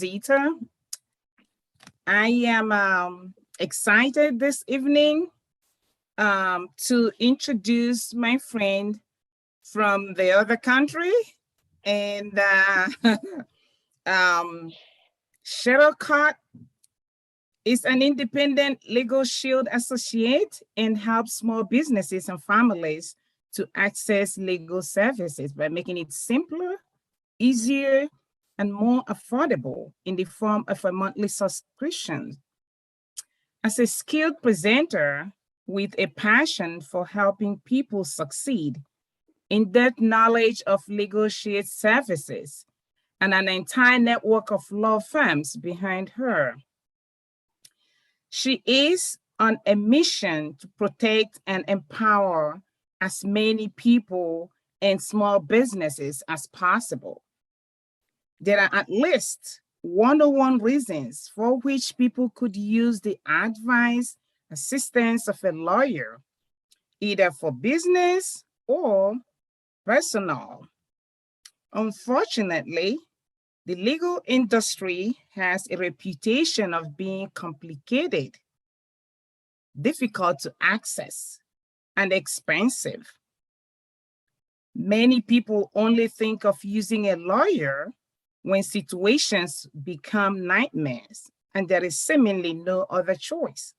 Zita. I am excited this evening to introduce my friend from the other country, and um, Cheryl Cott is an independent legal shield associate and helps small businesses and families to access legal services by making it simpler, easier, and more affordable in the form of a monthly subscription. As a skilled presenter with a passion for helping people succeed, in-depth knowledge of legal shield services, and an entire network of law firms behind her, she is on a mission to protect and empower as many people and small businesses as possible. There are at least 101 reasons for which people could use the advice, assistance of a lawyer, either for business or personal. Unfortunately, the legal industry has a reputation of being complicated, difficult to access, and expensive. Many people only think of using a lawyer when situations become nightmares and there is seemingly no other choice.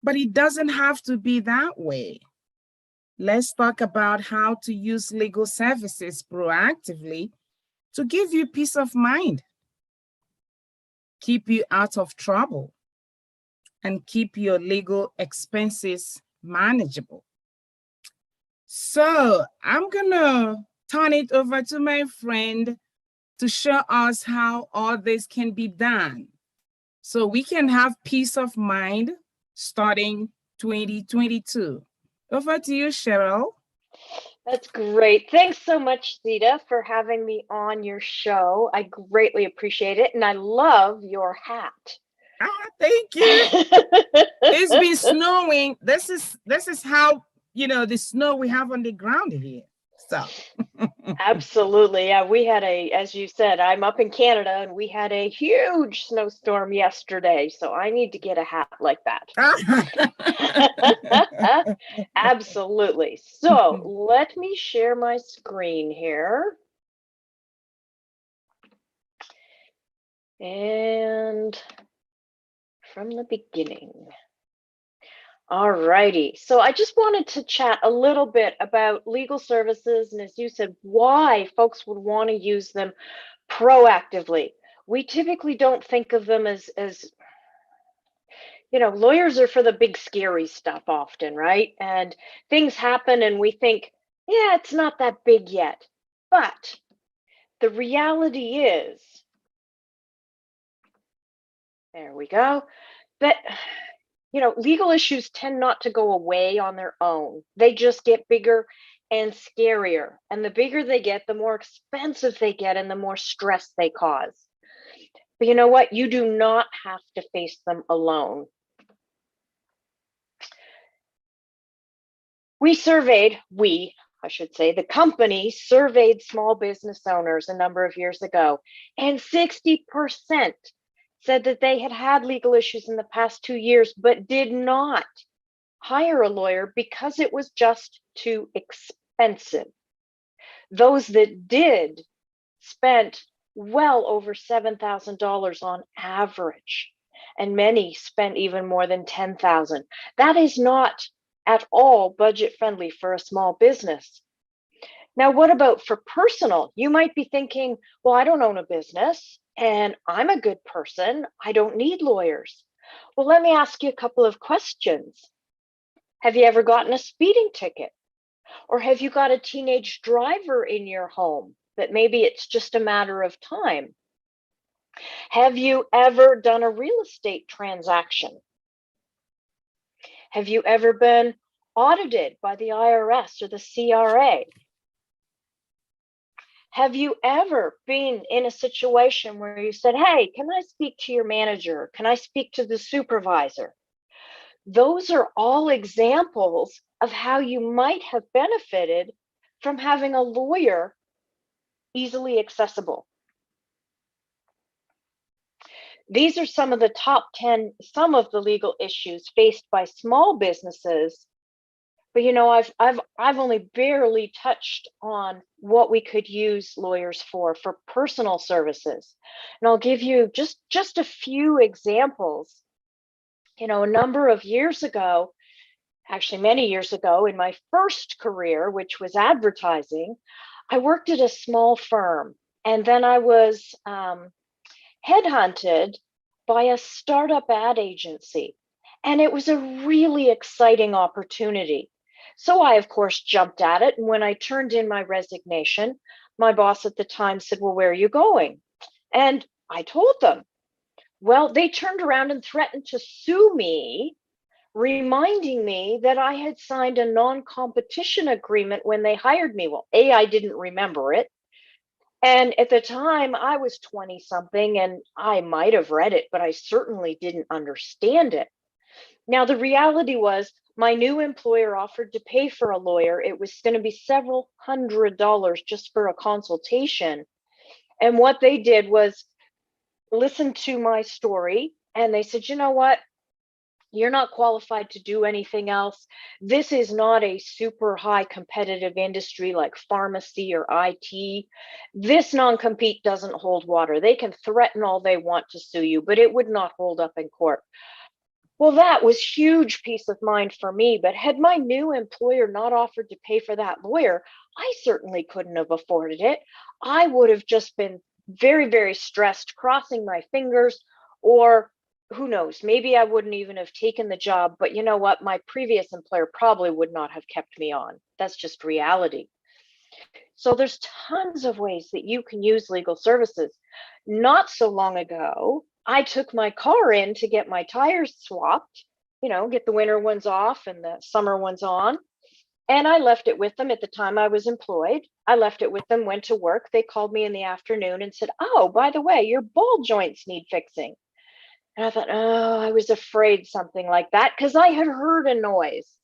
But it doesn't have to be that way. Let's talk about how to use legal services proactively to give you peace of mind, keep you out of trouble, and keep your legal expenses manageable. So I'm gonna turn it over to my friend to show us how all this can be done so we can have peace of mind starting 2022. Over to you, Cheryl. That's great. Thanks so much, Zita, for having me on your show. I greatly appreciate it, and I love your hat. Thank you. It's been snowing. This is how the snow we have on the ground here. So Absolutely. Yeah, we had as you said, I'm up in Canada and we had a huge snowstorm yesterday. So I need to get a hat like that. Absolutely. So let me share my screen here. And from the beginning. All righty. So I just wanted to chat a little bit about legal services and, as you said, why folks would want to use them proactively. We typically don't think of them as lawyers are for the big scary stuff often, right? And things happen and we think, yeah, it's not that big yet. But the reality is, there we go, that legal issues tend not to go away on their own. They just get bigger and scarier. And the bigger they get, the more expensive they get and the more stress they cause. But you know what? You do not have to face them alone. I should say, the company surveyed small business owners a number of years ago, and 60% said that they had had legal issues in the past 2 years, but did not hire a lawyer because it was just too expensive. Those that did spent well over $7,000 on average, and many spent even more than $10,000. That is not at all budget friendly for a small business. Now, what about for personal? You might be thinking, well, I don't own a business and I'm a good person. I don't need lawyers. Well, let me ask you a couple of questions. Have you ever gotten a speeding ticket? Or have you got a teenage driver in your home that maybe it's just a matter of time? Have you ever done a real estate transaction? Have you ever been audited by the IRS or the CRA? Have you ever been in a situation where you said, hey, can I speak to your manager? Can I speak to the supervisor? Those are all examples of how you might have benefited from having a lawyer easily accessible. These are some of the top 10, some of the legal issues faced by small businesses. But I've only barely touched on what we could use lawyers for personal services. And I'll give you just a few examples. A number of years ago, actually many years ago, in my first career, which was advertising, I worked at a small firm, and then I was headhunted by a startup ad agency. And it was a really exciting opportunity. So I, of course, jumped at it. And when I turned in my resignation, my boss at the time said, "Well, where are you going?" And I told them. Well, they turned around and threatened to sue me, reminding me that I had signed a non-competition agreement when they hired me. Well, A, I didn't remember it. And at the time, I was 20 something, and I might have read it, but I certainly didn't understand it. Now, the reality was my new employer offered to pay for a lawyer. It was going to be several $100s just for a consultation. And what they did was listen to my story, and they said, "You know what? You're not qualified to do anything else. This is not a super high competitive industry like pharmacy or IT. This non-compete doesn't hold water. They can threaten all they want to sue you, but it would not hold up in court." Well, that was huge peace of mind for me. But had my new employer not offered to pay for that lawyer, I certainly couldn't have afforded it. I would have just been very, very stressed, crossing my fingers, or who knows, maybe I wouldn't even have taken the job. But you know what? My previous employer probably would not have kept me on. That's just reality. So there's tons of ways that you can use legal services. Not so long ago, I took my car in to get my tires swapped, get the winter ones off and the summer ones on. And I left it with them at the time I was employed. I left it with them, went to work. They called me in the afternoon and said, "Oh, by the way, your ball joints need fixing." And I thought, oh, I was afraid something like that because I had heard a noise.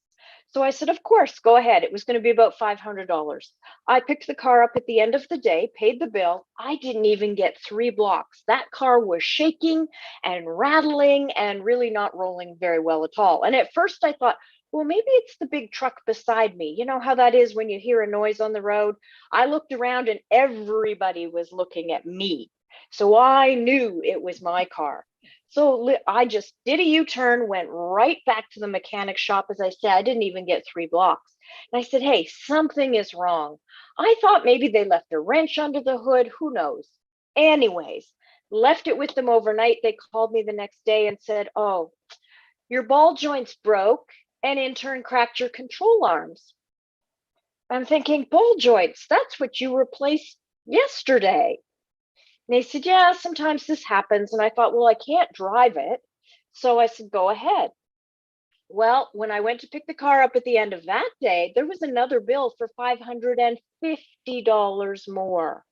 So I said, "Of course, go ahead." It was going to be about $500. I picked the car up at the end of the day, paid the bill. I didn't even get 3 blocks. That car was shaking and rattling and really not rolling very well at all. And at first I thought, well, maybe it's the big truck beside me. You know how that is when you hear a noise on the road? I looked around and everybody was looking at me. So I knew it was my car. So I just did a U-turn, went right back to the mechanic shop. As I said, I didn't even get 3 blocks. And I said, "Hey, something is wrong." I thought maybe they left a wrench under the hood. Who knows? Anyways, left it with them overnight. They called me the next day and said, "Oh, your ball joints broke and in turn cracked your control arms." I'm thinking, ball joints, that's what you replaced yesterday. And they said, "Yeah, sometimes this happens." And I thought, well, I can't drive it. So I said, "Go ahead." Well, when I went to pick the car up at the end of that day, there was another bill for $550 more.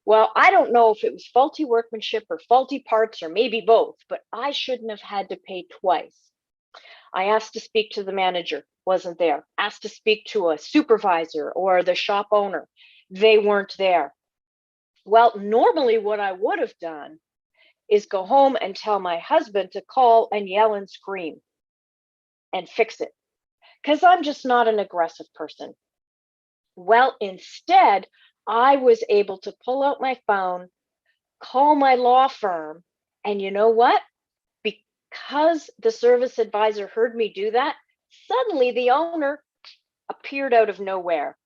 Well, I don't know if it was faulty workmanship or faulty parts or maybe both, but I shouldn't have had to pay twice. I asked to speak to the manager, wasn't there. Asked to speak to a supervisor or the shop owner. They weren't there. Well, normally what I would have done is go home and tell my husband to call and yell and scream and fix it, because I'm just not an aggressive person. Well, instead, I was able to pull out my phone, call my law firm, and you know what? Because the service advisor heard me do that, suddenly the owner appeared out of nowhere,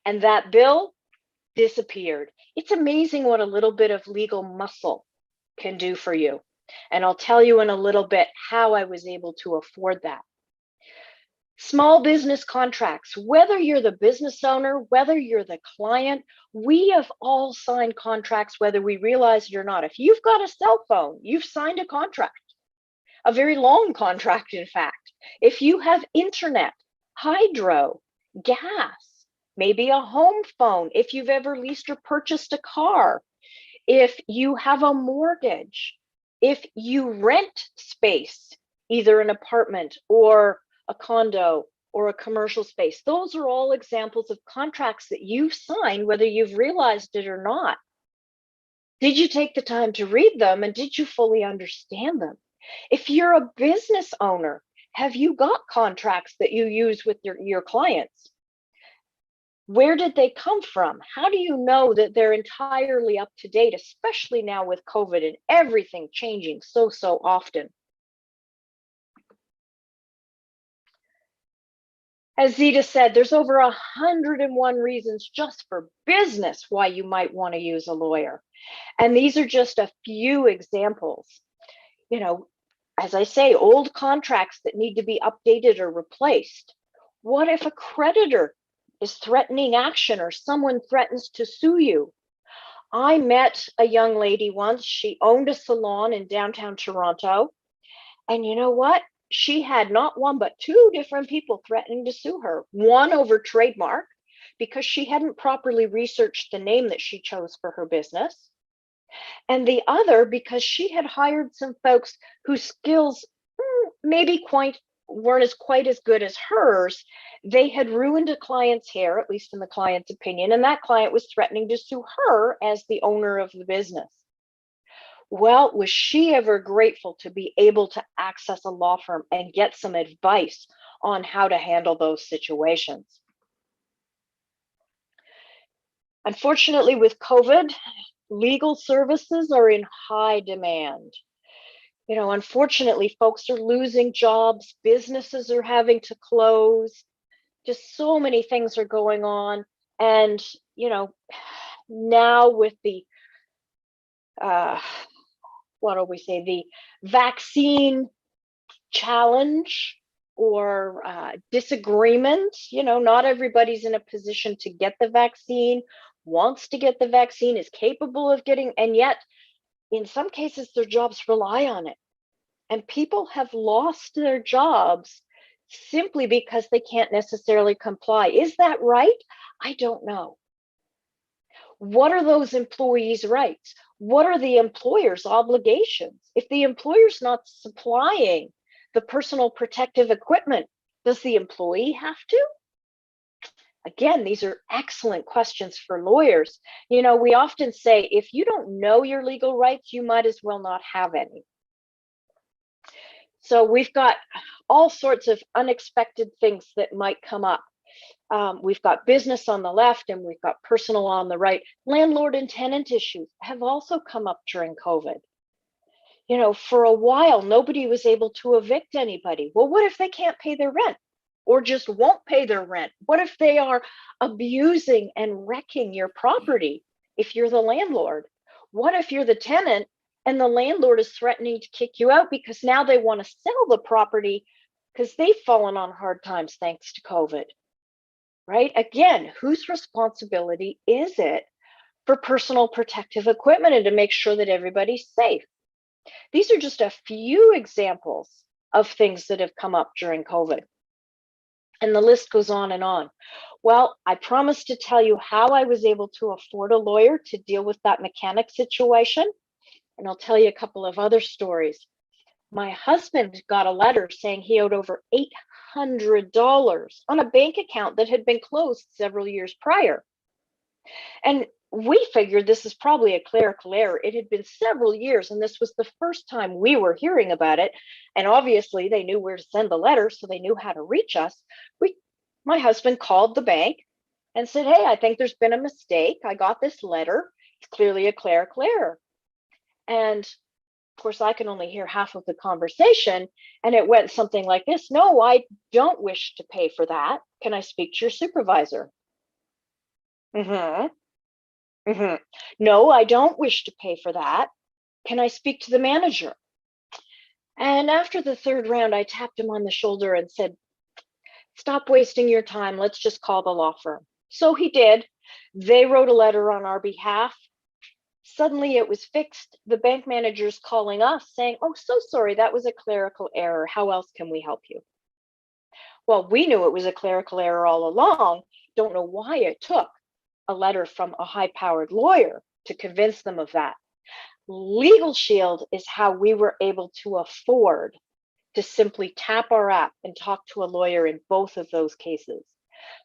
and that bill disappeared. It's amazing what a little bit of legal muscle can do for you. And I'll tell you in a little bit how I was able to afford that. Small business contracts, whether you're the business owner, whether you're the client, we have all signed contracts, whether we realize it or not. If you've got a cell phone, you've signed a contract, a very long contract, in fact. If you have internet, hydro, gas, maybe a home phone, if you've ever leased or purchased a car, if you have a mortgage, if you rent space, either an apartment or a condo or a commercial space, those are all examples of contracts that you've signed, whether you've realized it or not. Did you take the time to read them, and did you fully understand them? If you're a business owner, have you got contracts that you use with your clients? Where did they come from? How do you know that they're entirely up to date, especially now with COVID and everything changing so often? As Zita said, there's over 101 reasons just for business why you might want to use a lawyer. And these are just a few examples. You know, as I say, old contracts that need to be updated or replaced. What if a creditor is threatening action or someone threatens to sue you? I met a young lady once. She owned a salon in downtown Toronto. And you know what? She had not one, but two different people threatening to sue her. One over trademark, because she hadn't properly researched the name that she chose for her business. And the other because she had hired some folks whose skills maybe weren't quite as good as hers. They had ruined a client's hair, at least in the client's opinion, and that client was threatening to sue her as the owner of the business. Well, was she ever grateful to be able to access a law firm and get some advice on how to handle those situations? Unfortunately, with COVID, legal services are in high demand. You know, unfortunately, folks are losing jobs, businesses are having to close, just so many things are going on. And, you know, now with the, what do we say, the vaccine challenge or disagreement, you know, not everybody's in a position to get the vaccine, wants to get the vaccine, is capable of getting, and yet in some cases their jobs rely on it. And people have lost their jobs simply because they can't necessarily comply. Is that right? I don't know. What are those employees' rights? What are the employer's obligations? If the employer's not supplying the personal protective equipment, does the employee have to? Again, these are excellent questions for lawyers. You know, we often say, if you don't know your legal rights, you might as well not have any. So we've got all sorts of unexpected things that might come up. We've got business on the left and we've got personal on the right. Landlord and tenant issues have also come up during COVID. You know, for a while, nobody was able to evict anybody. Well, what if they can't pay their rent or just won't pay their rent? What if they are abusing and wrecking your property if you're the landlord? What if you're the tenant and the landlord is threatening to kick you out because now they want to sell the property because they've fallen on hard times thanks to COVID, right? Again, whose responsibility is it for personal protective equipment and to make sure that everybody's safe? These are just a few examples of things that have come up during COVID. And the list goes on and on. Well, I promised to tell you how I was able to afford a lawyer to deal with that mechanic situation. And I'll tell you a couple of other stories. My husband got a letter saying he owed over $800 on a bank account that had been closed several years prior. And we figured this is probably a clerical error. It had been several years, and this was the first time we were hearing about it. And obviously, they knew where to send the letter, so they knew how to reach us. My husband called the bank and said, "Hey, I think there's been a mistake. I got this letter. It's clearly a clerical error." And of course, I can only hear half of the conversation, and it went something like this: "No, I don't wish to pay for that. Can I speak to your supervisor?" "No, I don't wish to pay for that. Can I speak to the manager?" And after the third round, I tapped him on the shoulder and said, "Stop wasting your time. Let's just call the law firm." So he did. They wrote a letter on our behalf. Suddenly it was fixed. The bank manager's calling us saying, "Oh, so sorry, that was a clerical error. How else can we help you?" Well, we knew it was a clerical error all along. Don't know why it took a letter from a high-powered lawyer to convince them of that. Legal Shield is how we were able to afford to simply tap our app and talk to a lawyer in both of those cases.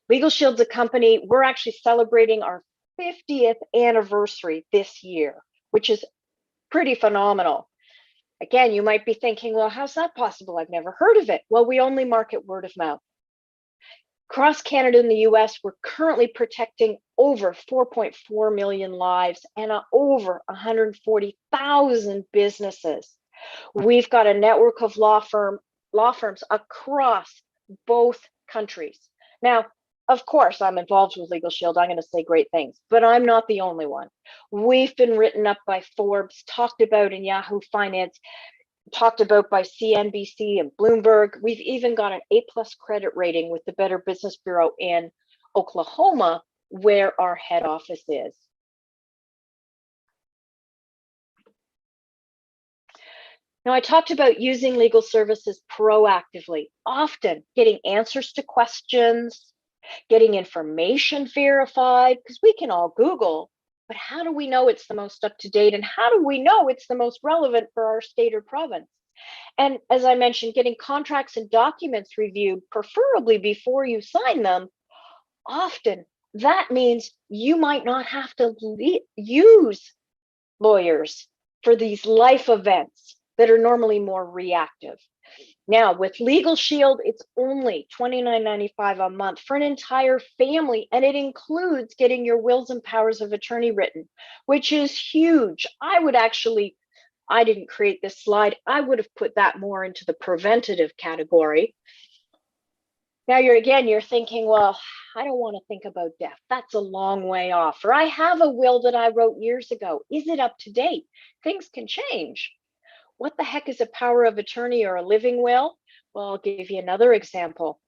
Legal Shield's a company, we're actually celebrating our 50th anniversary this year. which is pretty phenomenal. Again, you might be thinking, well, how's that possible? I've never heard of it. Well, we only market word of mouth. Across Canada and the US, we're currently protecting over 4.4 million lives and over 140,000 businesses. We've got a network of law firms across both countries. Now, of course, I'm involved with Legal Shield. I'm going to say great things, but I'm not the only one. We've been written up by Forbes, talked about in Yahoo Finance, talked about by CNBC and Bloomberg. We've even got an A+ credit rating with the Better Business Bureau in Oklahoma, where our head office is. Now, I talked about using legal services proactively, often getting answers to questions, getting information verified, because we can all Google, but how do we know it's the most up to date? And how do we know it's the most relevant for our state or province? And as I mentioned, getting contracts and documents reviewed, preferably before you sign them. Often that means you might not have to use lawyers for these life events that are normally more reactive. Now, with Legal Shield, it's only $29.95 a month for an entire family, and it includes getting your wills and powers of attorney written, which is huge. I didn't create this slide. I would have put that more into the preventative category. Now you're thinking, well, I don't want to think about death. That's a long way off. Or I have a will that I wrote years ago. Is it up to date? Things can change. What the heck is a power of attorney or a living will? Well, I'll give you another example.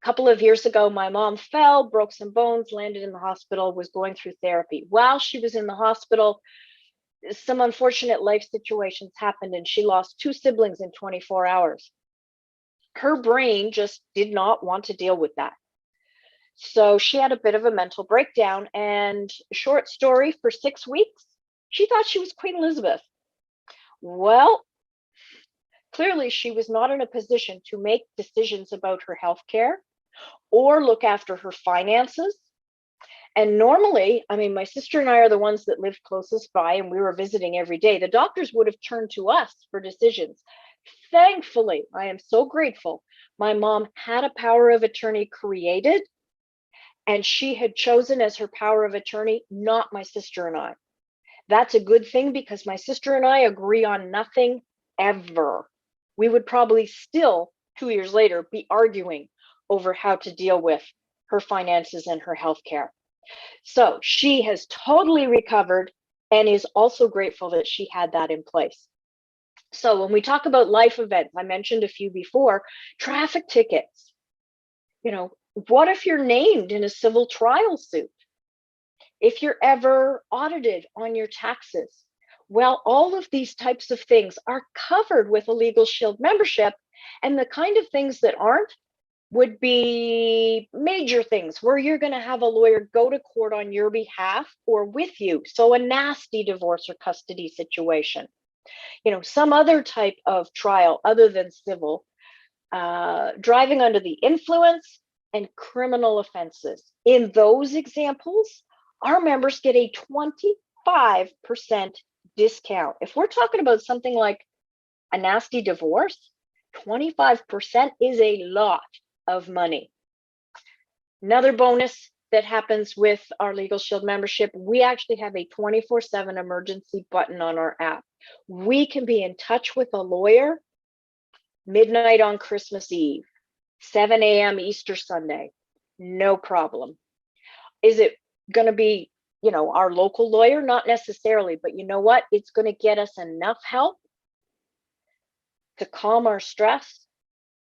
A couple of years ago, my mom fell, broke some bones, landed in the hospital, was going through therapy. While she was in the hospital, some unfortunate life situations happened and she lost 2 siblings in 24 hours. Her brain just did not want to deal with that. So she had a bit of a mental breakdown, and short story, for 6 weeks, she thought she was Queen Elizabeth. Well, clearly she was not in a position to make decisions about her health care or look after her finances. And normally, I mean, my sister and I are the ones that lived closest by, and we were visiting every day. The doctors would have turned to us for decisions. Thankfully, I am so grateful, my mom had a power of attorney created, and she had chosen as her power of attorney, not my sister and I. That's a good thing, because my sister and I agree on nothing ever. We would probably still, 2 years later, be arguing over how to deal with her finances and her health care. So she has totally recovered and is also grateful that she had that in place. So when we talk about life events, I mentioned a few before, traffic tickets. What if you're named in a civil trial suit? If you're ever audited on your taxes? Well, all of these types of things are covered with a Legal Shield membership, and the kind of things that aren't would be major things where you're going to have a lawyer go to court on your behalf or with you. So a nasty divorce or custody situation, some other type of trial other than civil, driving under the influence, and criminal offenses. In those examples, our members get a 25% discount. If we're talking about something like a nasty divorce, 25% is a lot of money. Another bonus that happens with our Legal Shield membership, we actually have a 24/7 emergency button on our app. We can be in touch with a lawyer midnight on Christmas Eve, 7 a.m. Easter Sunday, no problem. Is it going to be, our local lawyer? Not necessarily, but you know what? It's going to get us enough help to calm our stress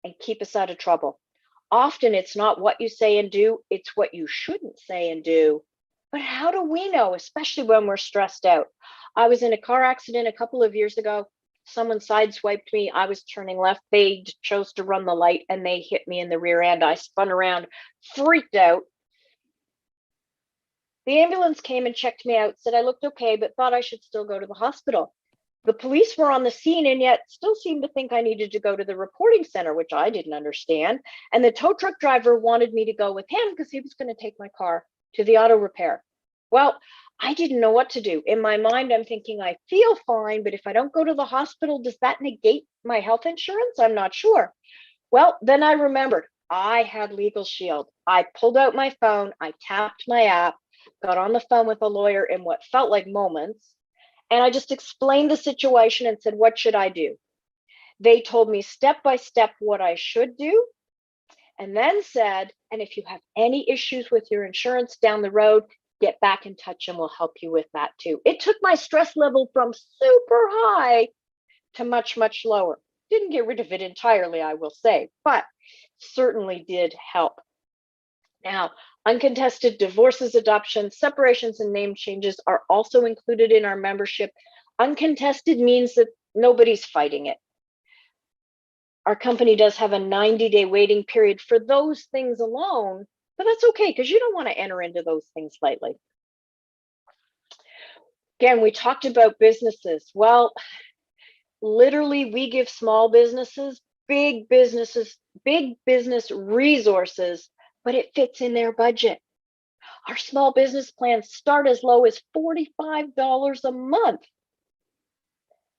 and keep us out of trouble. Often it's not what you say and do, it's what you shouldn't say and do. But how do we know, especially when we're stressed out? I was in a car accident a couple of years ago. Someone sideswiped me. I was turning left. They chose to run the light and they hit me in the rear end. I spun around, freaked out. The ambulance came and checked me out, said I looked okay, but thought I should still go to the hospital. The police were on the scene and yet still seemed to think I needed to go to the reporting center, which I didn't understand. And the tow truck driver wanted me to go with him because he was going to take my car to the auto repair. Well, I didn't know what to do. In my mind, I'm thinking, I feel fine, but if I don't go to the hospital, does that negate my health insurance? I'm not sure. Well, then I remembered I had Legal Shield. I pulled out my phone, I tapped my app, got on the phone with a lawyer in what felt like moments, and I just explained the situation and said, what should I do? They told me step by step what I should do, and then said, and if you have any issues with your insurance down the road, get back in touch and we'll help you with that too. It took my stress level from super high to much, much lower. Didn't get rid of it entirely, I will say, but certainly did help. Now, uncontested divorces, adoptions, separations, and name changes are also included in our membership. Uncontested means that nobody's fighting it. Our company does have a 90-day waiting period for those things alone, but that's okay because you don't want to enter into those things lightly. Again, we talked about businesses. Well, literally, we give small businesses, big business resources, but it fits in their budget. Our small business plans start as low as $45 a month.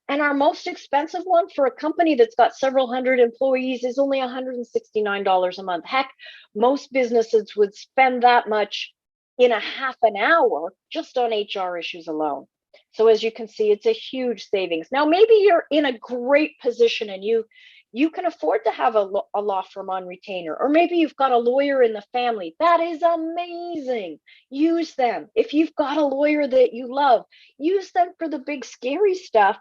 And our most expensive one for a company that's got several hundred employees is only $169 a month. Heck, most businesses would spend that much in a half an hour just on HR issues alone. So as you can see, it's a huge savings. Now, maybe you're in a great position and you can afford to have a law firm on retainer, or maybe you've got a lawyer in the family. That is amazing. Use them. If you've got a lawyer that you love, use them for the big scary stuff.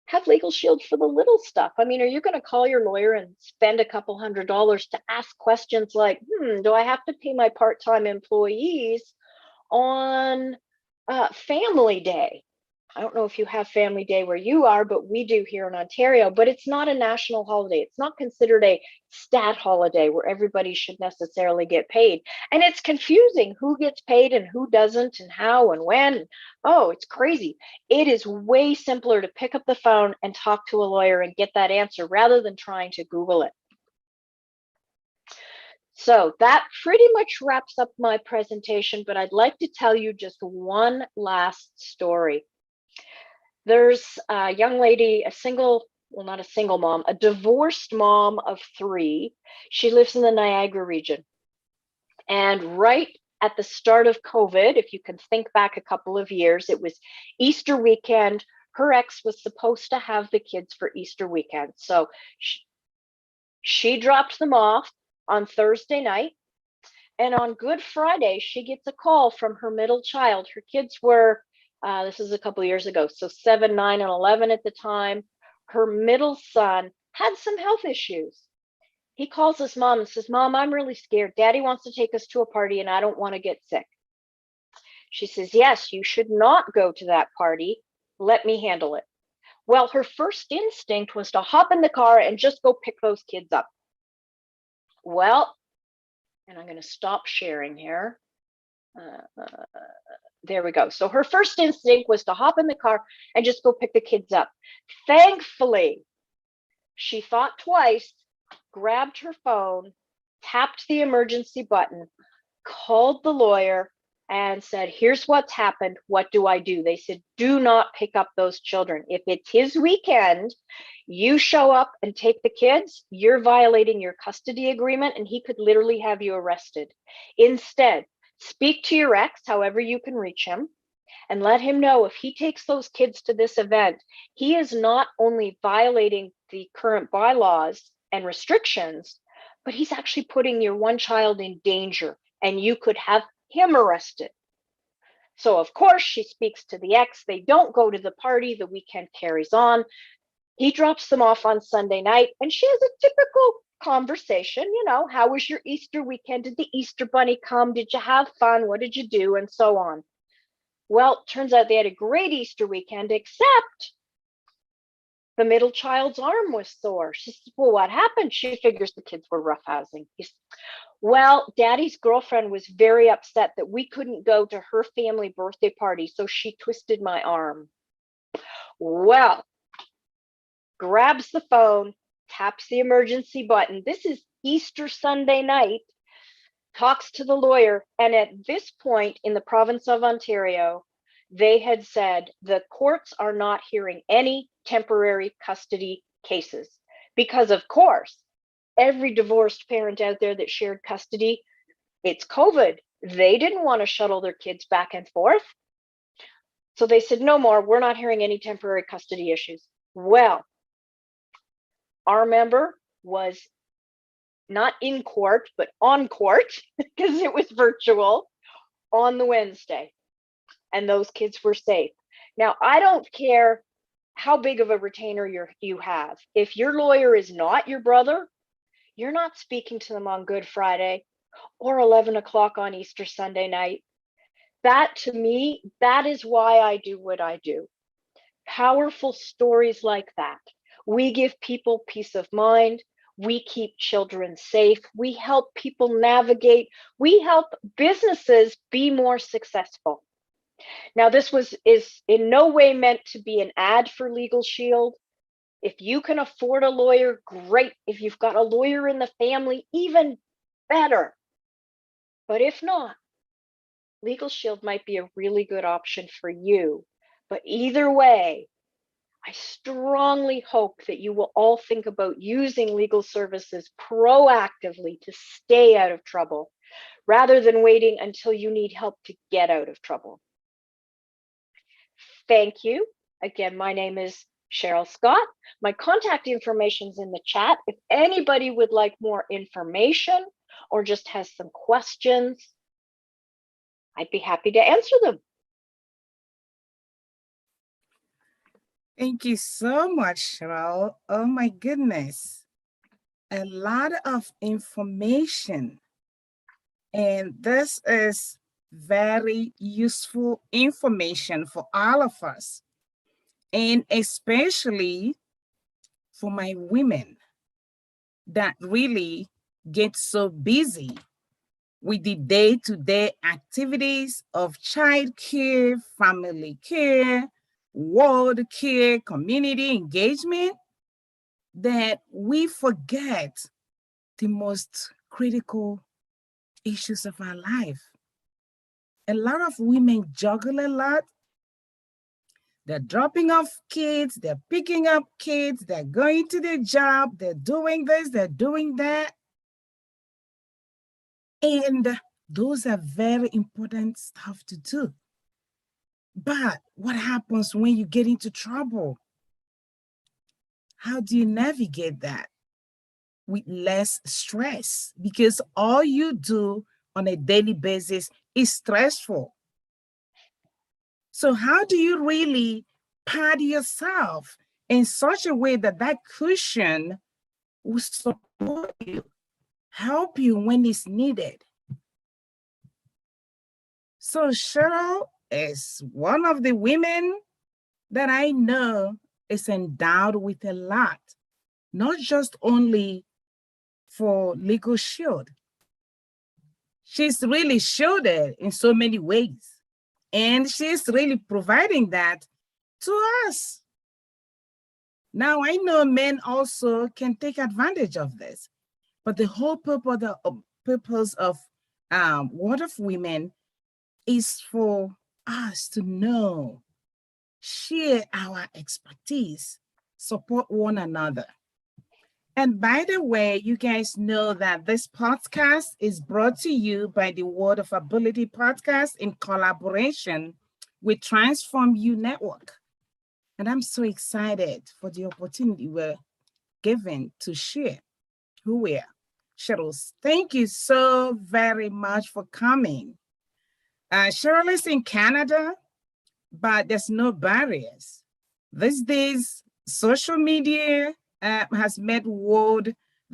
Have Legal Shield for the little stuff. I mean, are you going to call your lawyer and spend a couple $100s to ask questions like, do I have to pay my part-time employees on Family Day? I don't know if you have Family Day where you are, but we do here in Ontario, but it's not a national holiday. It's not considered a stat holiday where everybody should necessarily get paid. And it's confusing who gets paid and who doesn't and how and when. Oh, it's crazy. It is way simpler to pick up the phone and talk to a lawyer and get that answer rather than trying to Google it. So that pretty much wraps up my presentation, but I'd like to tell you just one last story. There's a young lady, not a single mom, a divorced mom of 3. She lives in the Niagara region. And right at the start of COVID, if you can think back a couple of years, it was Easter weekend. Her ex was supposed to have the kids for Easter weekend. So she dropped them off on Thursday night. And on Good Friday, she gets a call from her middle child. Her kids were this is a couple of years ago, so 7, 9, and 11 at the time. Her middle son had some health issues. He calls his mom and says, Mom, I'm really scared. Daddy wants to take us to a party and I don't want to get sick. She says, yes, you should not go to that party. Let me handle it. Well, her first instinct was to hop in the car and just go pick those kids up. Well, and I'm going to stop sharing here. There we go. So her first instinct was to hop in the car and just go pick the kids up. Thankfully, she thought twice, grabbed her phone, tapped the emergency button, called the lawyer, and said, here's what's happened. What do I do? They said, do not pick up those children. If it's his weekend, you show up and take the kids, you're violating your custody agreement, and he could literally have you arrested. Instead, speak to your ex, however you can reach him, and let him know if he takes those kids to this event, he is not only violating the current bylaws and restrictions, but he's actually putting your one child in danger, and you could have him arrested. So of course she speaks to the ex. They don't go to the party. The weekend carries on. He drops them off on Sunday night, and she has a typical conversation. How was your Easter weekend? Did the Easter bunny come? Did you have fun? What did you do? And so on. Well, turns out they had a great Easter weekend, except the middle child's arm was sore. She said, well, what happened? She figures the kids were roughhousing. Well, Daddy's girlfriend was very upset that we couldn't go to her family birthday party, so she twisted my arm. Well, grabs the phone, taps the emergency button. This is Easter Sunday night. talks to the lawyer, and at this point in the province of Ontario, they had said the courts are not hearing any temporary custody cases because, of course, every divorced parent out there that shared custody, it's COVID. They didn't want to shuttle their kids back and forth. So they said, no more, we're not hearing any temporary custody issues. Well, our member was not in court, but on court because it was virtual on the Wednesday. And those kids were safe. Now, I don't care how big of a retainer you have. If your lawyer is not your brother, you're not speaking to them on Good Friday or 11 o'clock on Easter Sunday night. That, to me, that is why I do what I do. Powerful stories like that. We give people peace of mind. We keep children safe. We help people navigate. We help businesses be more successful. Now, this is in no way meant to be an ad for Legal Shield. If you can afford a lawyer, great. If you've got a lawyer in the family, even better. But if not, Legal Shield might be a really good option for you. But either way, I strongly hope that you will all think about using legal services proactively to stay out of trouble, rather than waiting until you need help to get out of trouble. Thank you. Again, my name is Cheryl Scott. My contact information is in the chat. If anybody would like more information or just has some questions, I'd be happy to answer them. Thank you so much, Cheryl. Oh my goodness. A lot of information. And this is very useful information for all of us. And especially for my women that really get so busy with the day-to-day activities of child care, family care, world care, community engagement, that we forget the most critical issues of our life. A lot of women juggle a lot. They're dropping off kids, they're picking up kids, they're going to their job, they're doing this, they're doing that. And those are very important stuff to do. But what happens when you get into trouble? How do you navigate that with less stress? Because all you do on a daily basis is stressful. So how do you really pad yourself in such a way that that cushion will support you, help you when it's needed? So Cheryl is one of the women that I know is endowed with a lot, not just only for Legal Shield. She's really shielded in so many ways. And she's really providing that to us. Now, I know men also can take advantage of this, but the whole purpose of Word of Women is for us to know, share our expertise, support one another. And by the way, you guys know that this podcast is brought to you by the Word of Ability podcast in collaboration with Transform You Network. And I'm so excited for the opportunity we're given to share who we are. Cheryl, thank you so very much for coming. Cheryl is in Canada, but there's no barriers. These days, social media has made the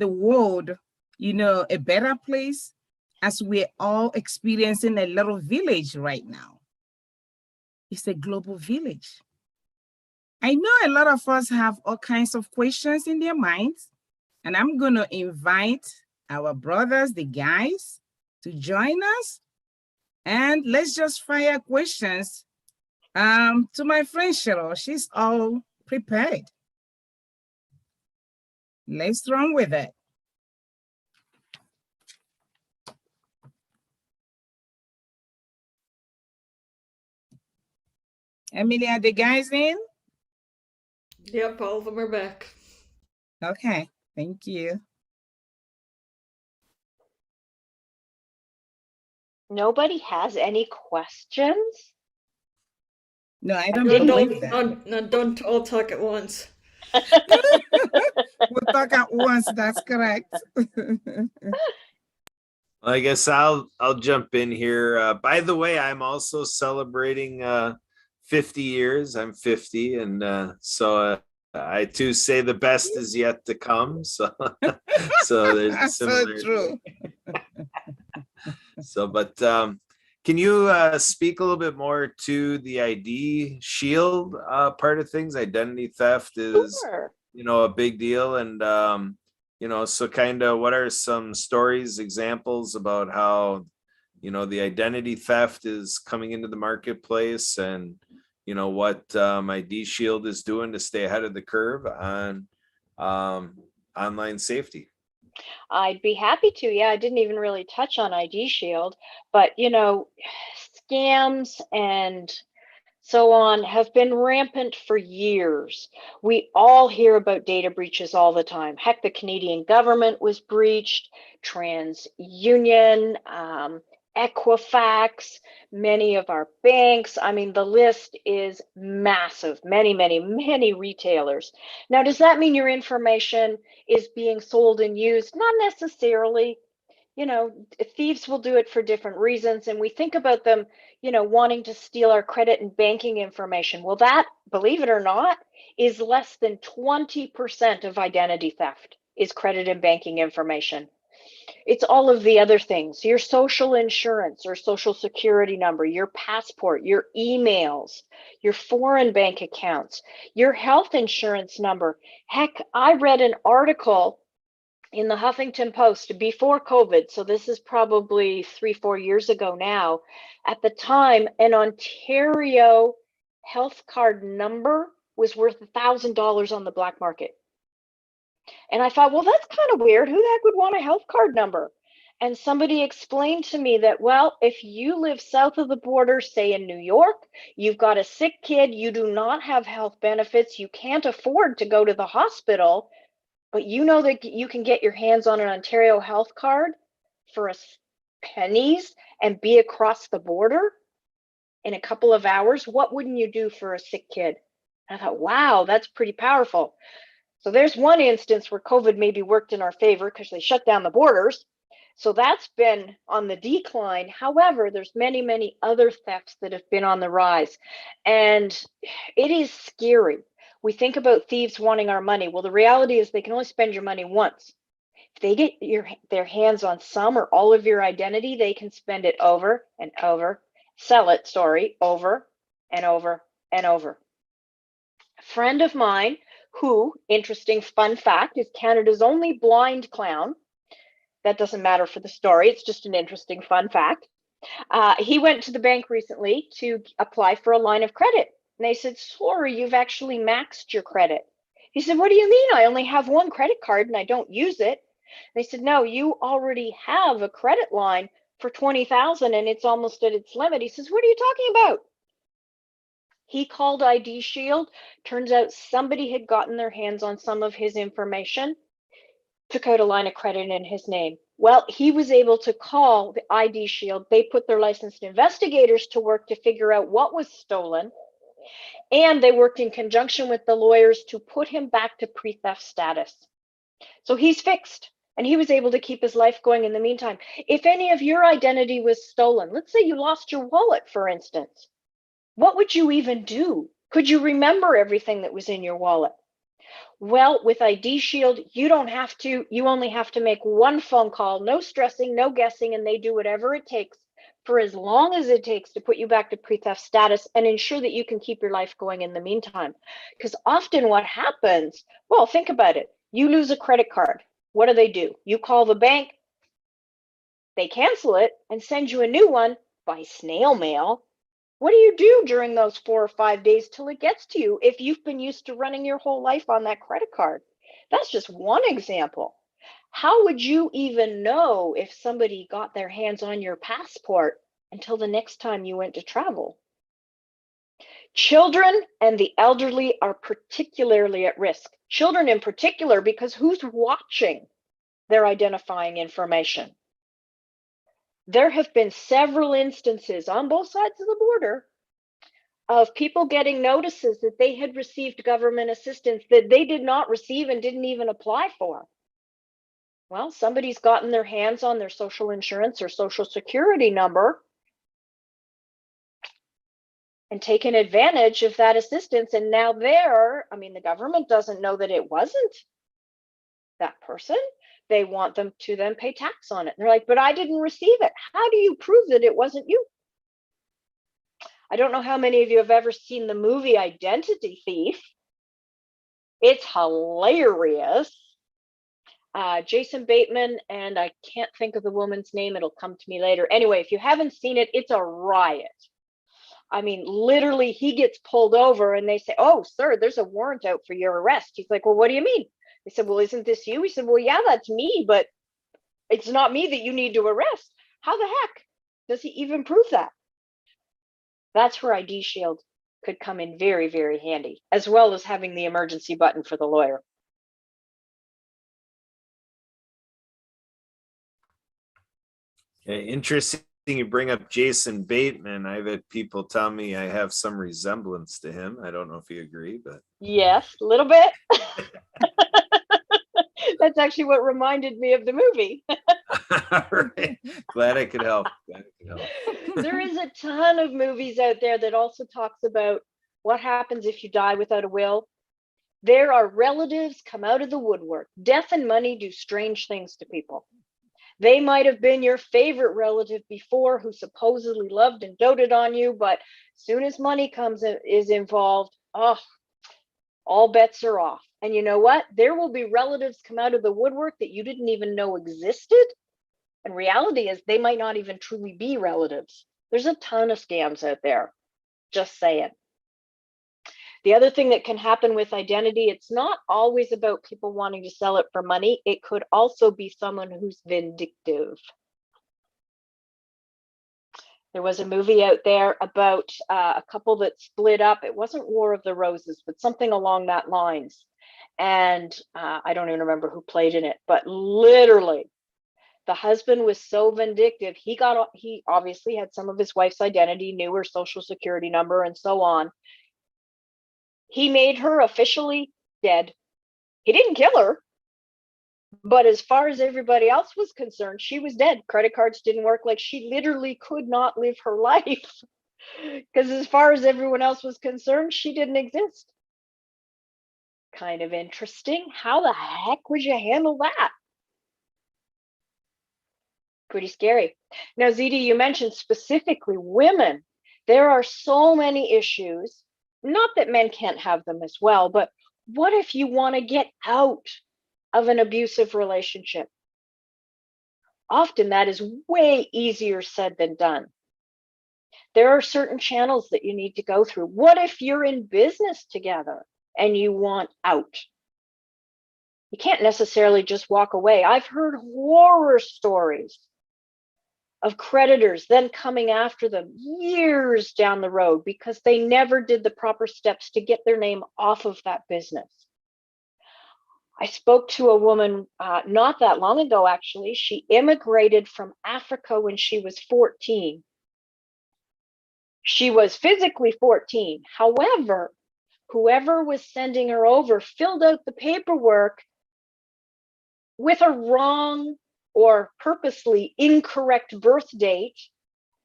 world, a better place, as we're all experiencing a little village right now. It's a global village. I know a lot of us have all kinds of questions in their minds, and I'm going to invite our brothers, the guys, to join us. And let's just fire questions to my friend Cheryl. She's all prepared. Let's run with it. Emily, are the guys in? Yep, all of them are back. Okay, thank you. Nobody has any questions? No, I I don't didn't believe even. that. Don't all talk at once. We'll talk at once, that's correct. I guess I'll jump in here. By the way, I'm also celebrating 50 years. I'm 50, and so I too say the best is yet to come. So so there's a That's so similarity. true. So, but can you speak a little bit more to the ID Shield part of things? Identity theft is, Sure. a big deal, and so kind of what are some stories, examples about how, the identity theft is coming into the marketplace, and what ID Shield is doing to stay ahead of the curve on online safety? I'd be happy to. Yeah, I didn't even really touch on ID Shield, but scams and so on have been rampant for years. We all hear about data breaches all the time. Heck, the Canadian government was breached, TransUnion, Equifax, many of our banks. I mean, the list is massive. Many, many, many retailers. Now, does that mean your information is being sold and used? Not necessarily. Thieves will do it for different reasons, and we think about them, wanting to steal our credit and banking information. Well, that, believe it or not, is less than 20% of identity theft is credit and banking information. It's all of the other things, your social insurance or social security number, your passport, your emails, your foreign bank accounts, your health insurance number. Heck, I read an article in the Huffington Post before COVID, so this is probably 3-4 years ago now. At the time, an Ontario health card number was worth $1,000 on the black market. And I thought, well, that's kind of weird. Who the heck would want a health card number? And somebody explained to me that, well, if you live south of the border, say in New York, you've got a sick kid, you do not have health benefits, you can't afford to go to the hospital, but you know that you can get your hands on an Ontario health card for pennies and be across the border in a couple of hours. What wouldn't you do for a sick kid? And I thought, wow, that's pretty powerful. So there's one instance where COVID maybe worked in our favor because they shut down the borders. So that's been on the decline. However, there's many, many other thefts that have been on the rise. And it is scary. We think about thieves wanting our money. Well, the reality is they can only spend your money once. If they get their hands on some or all of your identity, they can spend it over and over, over and over and over. A friend of mine who, interesting fun fact, is Canada's only blind clown. That doesn't matter for the story. It's just an interesting fun fact. He went to the bank recently to apply for a line of credit. And they said, sorry, you've actually maxed your credit. He said, what do you mean? I only have one credit card and I don't use it. They said, no, you already have a credit line for $20,000 and it's almost at its limit. He says, what are you talking about? He called ID Shield. Turns out somebody had gotten their hands on some of his information, took out a line of credit in his name. Well, he was able to call the ID Shield. They put their licensed investigators to work to figure out what was stolen. And they worked in conjunction with the lawyers to put him back to pre-theft status. So he's fixed and he was able to keep his life going in the meantime. If any of your identity was stolen, let's say you lost your wallet, for instance, what would you even do? Could you remember everything that was in your wallet? Well, with ID Shield, you don't have to. You only have to make one phone call, no stressing, no guessing, and they do whatever it takes for as long as it takes to put you back to pre-theft status and ensure that you can keep your life going in the meantime. Because often what happens, well, think about it. You lose a credit card. What do? You call the bank, they cancel it and send you a new one by snail mail. What do you do during those 4 or 5 days till it gets to you if you've been used to running your whole life on that credit card? That's just one example. How would you even know if somebody got their hands on your passport until the next time you went to travel? Children and the elderly are particularly at risk. Children in particular, because who's watching their identifying information? There have been several instances on both sides of the border of people getting notices that they had received government assistance that they did not receive and didn't even apply for. Well, somebody's gotten their hands on their social insurance or social security number and taken advantage of that assistance. And now the government doesn't know that it wasn't that person. They want them to then pay tax on it. And they're like, but I didn't receive it. How do you prove that it wasn't you? I don't know how many of you have ever seen the movie Identity Thief. It's hilarious. Jason Bateman, and I can't think of the woman's name. It'll come to me later. Anyway, if you haven't seen it, it's a riot. I mean, literally, he gets pulled over and they say, oh, sir, there's a warrant out for your arrest. He's like, well, what do you mean? They said, well, isn't this you? He said, well, yeah, that's me, but it's not me that you need to arrest. How the heck does he even prove that? That's where ID Shield could come in very, very handy, as well as having the emergency button for the lawyer. Okay, interesting you bring up Jason Bateman. I've had people tell me I have some resemblance to him. I don't know if you agree, but yes, a little bit. That's actually what reminded me of the movie. All right. Glad I could help. There is a ton of movies out there that also talks about what happens if you die without a will. There are relatives come out of the woodwork. Death and money do strange things to people. They might have been your favorite relative before who supposedly loved and doted on you, but as soon as money is involved, all bets are off. And you know what? There will be relatives come out of the woodwork that you didn't even know existed. And reality is they might not even truly be relatives. There's a ton of scams out there. Just saying. The other thing that can happen with identity, it's not always about people wanting to sell it for money. It could also be someone who's vindictive. There was a movie out there about a couple that split up. It wasn't War of the Roses, but something along that lines. And I don't even remember who played in it, but literally the husband was so vindictive. He obviously had some of his wife's identity, knew her social security number and so on. He made her officially dead. He didn't kill her, but as far as everybody else was concerned, she was dead. Credit cards didn't work. Like, she literally could not live her life because as far as everyone else was concerned, she didn't exist. Kind of interesting. How the heck would you handle that? Pretty scary. Now, Ziti, you mentioned specifically women. There are so many issues. Not that men can't have them as well, but what if you want to get out of an abusive relationship? Often that is way easier said than done. There are certain channels that you need to go through. What if you're in business together and you want out? You can't necessarily just walk away. I've heard horror stories of creditors then coming after them years down the road because they never did the proper steps to get their name off of that business. I spoke to a woman not that long ago, actually. She immigrated from Africa when she was 14. She was physically 14. However, whoever was sending her over filled out the paperwork with a wrong or purposely incorrect birth date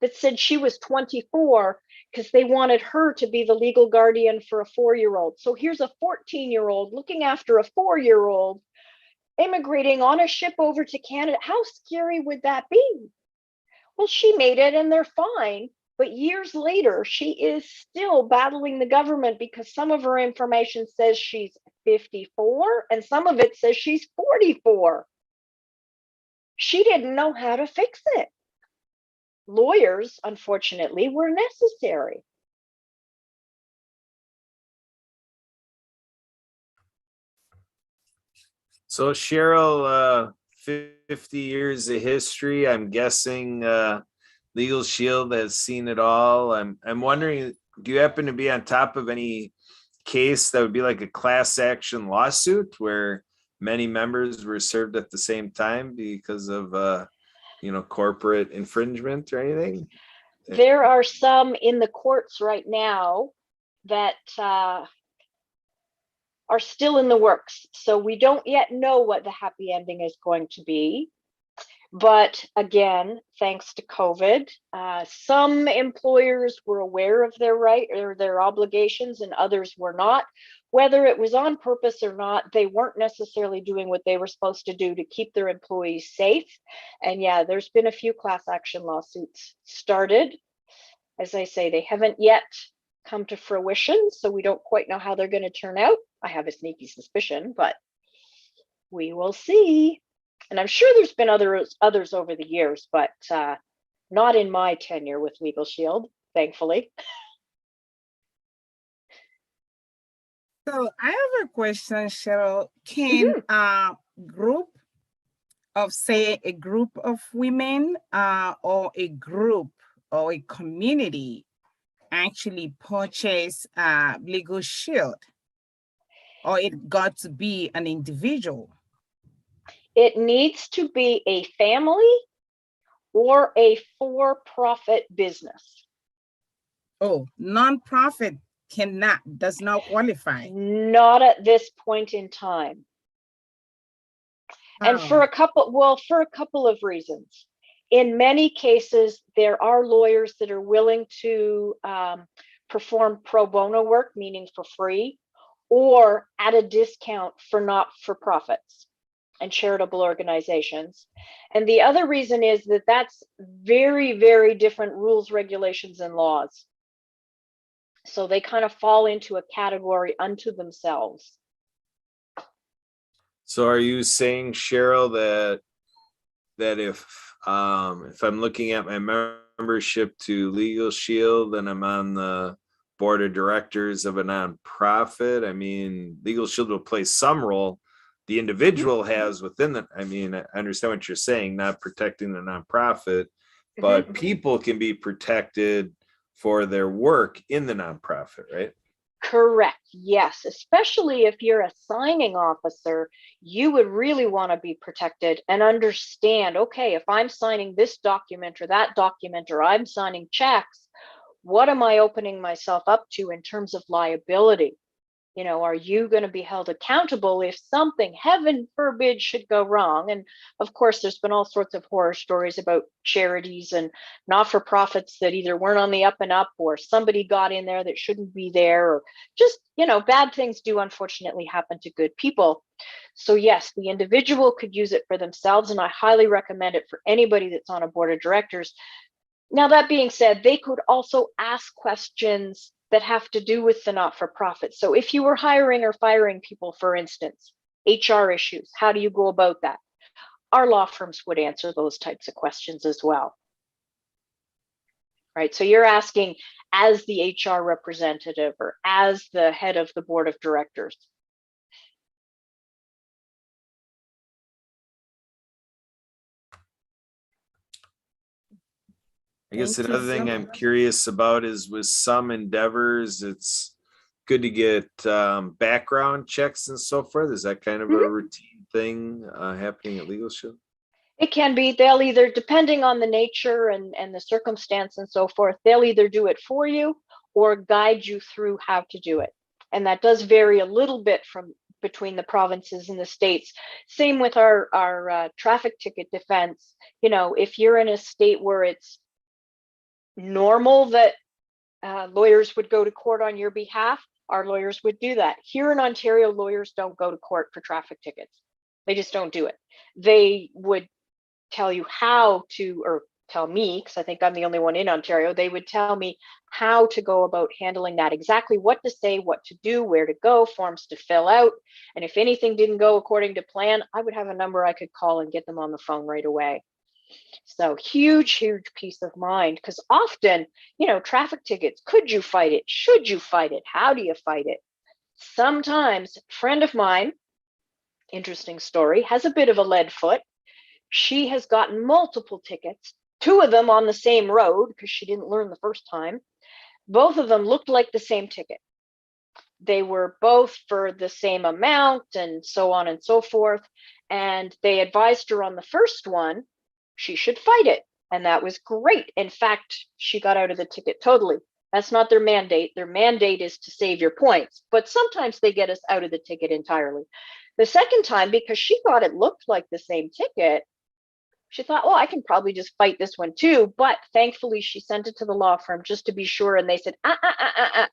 that said she was 24 because they wanted her to be the legal guardian for a 4-year-old. So here's a 14-year-old looking after a 4-year-old immigrating on a ship over to Canada. How scary would that be? Well, she made it and they're fine. But years later, she is still battling the government because some of her information says she's 54 and some of it says she's 44. She didn't know how to fix it. Lawyers, unfortunately, were necessary. So Cheryl, 50 years of history. I'm guessing Legal Shield has seen it all. I'm wondering, do you happen to be on top of any case that would be like a class action lawsuit where many members were served at the same time because of corporate infringement or anything? There are some in the courts right now that are still in the works. So we don't yet know what the happy ending is going to be. But again, thanks to COVID, some employers were aware of their right or their obligations and others were not. Whether it was on purpose or not, they weren't necessarily doing what they were supposed to do to keep their employees safe. And yeah, there's been a few class action lawsuits started. As I say, they haven't yet come to fruition, so we don't quite know how they're going to turn out. I have a sneaky suspicion, but we will see. And I'm sure there's been others over the years, but not in my tenure with Legal Shield, thankfully. So I have a question, Cheryl. Can a group of women or a group or a community actually purchase Legal Shield? Or it got to be an individual? It needs to be a family or a for-profit business. Oh, nonprofit does not qualify. Not at this point in time. And for a couple of reasons. In many cases, there are lawyers that are willing to perform pro bono work, meaning for free, or at a discount for not-for-profits and charitable organizations. And the other reason is that that's very, very different rules, regulations, and laws. So they kind of fall into a category unto themselves. So are you saying, Cheryl, that if I'm looking at my membership to Legal Shield and I'm on the board of directors of a nonprofit, I mean, Legal Shield will play some role. The individual has within the, I mean, I understand what you're saying, not protecting the nonprofit, but people can be protected for their work in the nonprofit, right? Correct. Yes. Especially if you're a signing officer, you would really want to be protected and understand, okay, if I'm signing this document or that document, or I'm signing checks, what am I opening myself up to in terms of liability? You know, are you going to be held accountable if something, heaven forbid, should go wrong? And of course, there's been all sorts of horror stories about charities and not-for-profits that either weren't on the up and up, or somebody got in there that shouldn't be there, or just, you know, bad things do unfortunately happen to good people. So yes, the individual could use it for themselves, and I highly recommend it for anybody that's on a board of directors. Now, that being said, they could also ask questions that have to do with the not-for-profit. So if you were hiring or firing people, for instance, HR issues, how do you go about that? Our law firms would answer those types of questions as well. Right, so you're asking as the HR representative or as the head of the board of directors. I guess another thing I'm curious about is with some endeavors, it's good to get background checks and so forth. Is that kind of a routine thing happening at Legal Shield? It can be. They'll either, depending on the nature and the circumstance and so forth, they'll either do it for you or guide you through how to do it. And that does vary a little bit from between the provinces and the states. Same with our traffic ticket defense. You know, if you're in a state where it's normal that lawyers would go to court on your behalf, our lawyers would do that. Here in Ontario, lawyers don't go to court for traffic tickets. They just don't do it. They would tell you how to, or tell me, because I think I'm the only one in Ontario, they would tell me how to go about handling that, exactly what to say, what to do, where to go, forms to fill out. And if anything didn't go according to plan, I would have a number I could call and get them on the phone right away. So huge peace of mind, because often, you know, traffic tickets, could you fight it? Should you fight it? How do you fight it? Sometimes, a friend of mine, interesting story, has a bit of a lead foot. She has gotten multiple tickets, 2 of them on the same road because she didn't learn the first time. Both of them looked like the same ticket. They were both for the same amount and so on and so forth. And they advised her on the first one, she should fight it. And that was great. In fact, she got out of the ticket totally. That's not their mandate. Their mandate is to save your points, but sometimes they get us out of the ticket entirely. The second time, because she thought it looked like the same ticket, she thought, oh, I can probably just fight this one too. But thankfully, she sent it to the law firm just to be sure. And they said,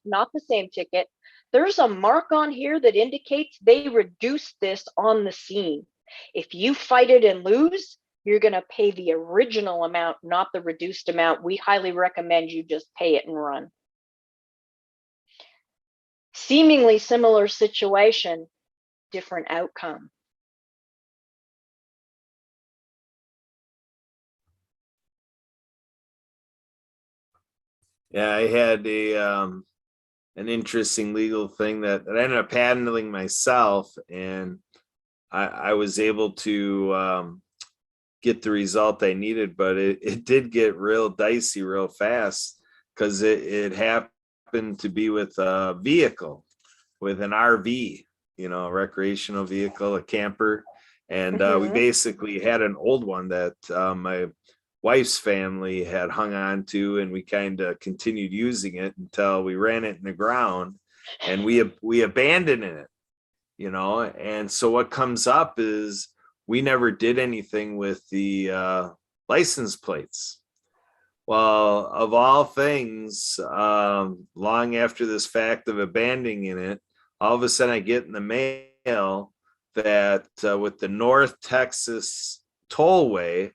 not the same ticket. There's a mark on here that indicates they reduced this on the scene. If you fight it and lose, you're going to pay the original amount, not the reduced amount. We highly recommend you just pay it and run. Seemingly similar situation, different outcome. Yeah, I had an interesting legal thing that I ended up handling myself, and I was able to get the result I needed, but it did get real dicey real fast because it happened to be with a vehicle, with an RV, a recreational vehicle, a camper. And we basically had an old one that my wife's family had hung on to, and we kind of continued using it until we ran it in the ground and we abandoned it, and so what comes up is we never did anything with the license plates. Well, of all things, long after this fact of abandoning it, all of a sudden I get in the mail that with the North Texas tollway,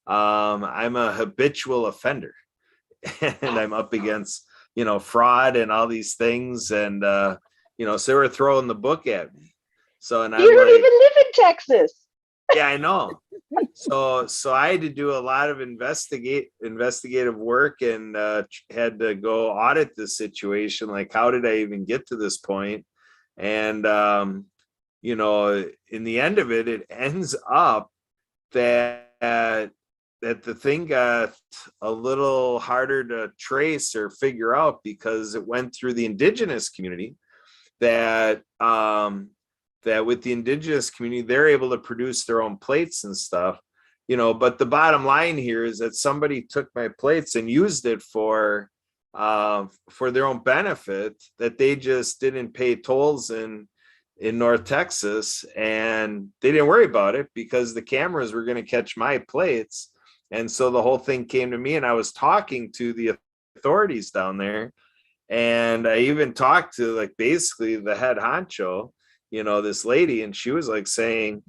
I'm a habitual offender and I'm up against, fraud and all these things. And, so they were throwing the book at me. So, and you don't even live in Texas. Yeah, I know. So I had to do a lot of investigative work and had to go audit the situation. Like, how did I even get to this point? And, in the end of it, it ends up that the thing got a little harder to trace or figure out because it went through the indigenous community that with the indigenous community, they're able to produce their own plates and stuff, but the bottom line here is that somebody took my plates and used it for their own benefit, that they just didn't pay tolls in North Texas, and they didn't worry about it because the cameras were going to catch my plates. And so the whole thing came to me, and I was talking to the authorities down there, and I even talked to basically the head honcho, this lady, and she was saying,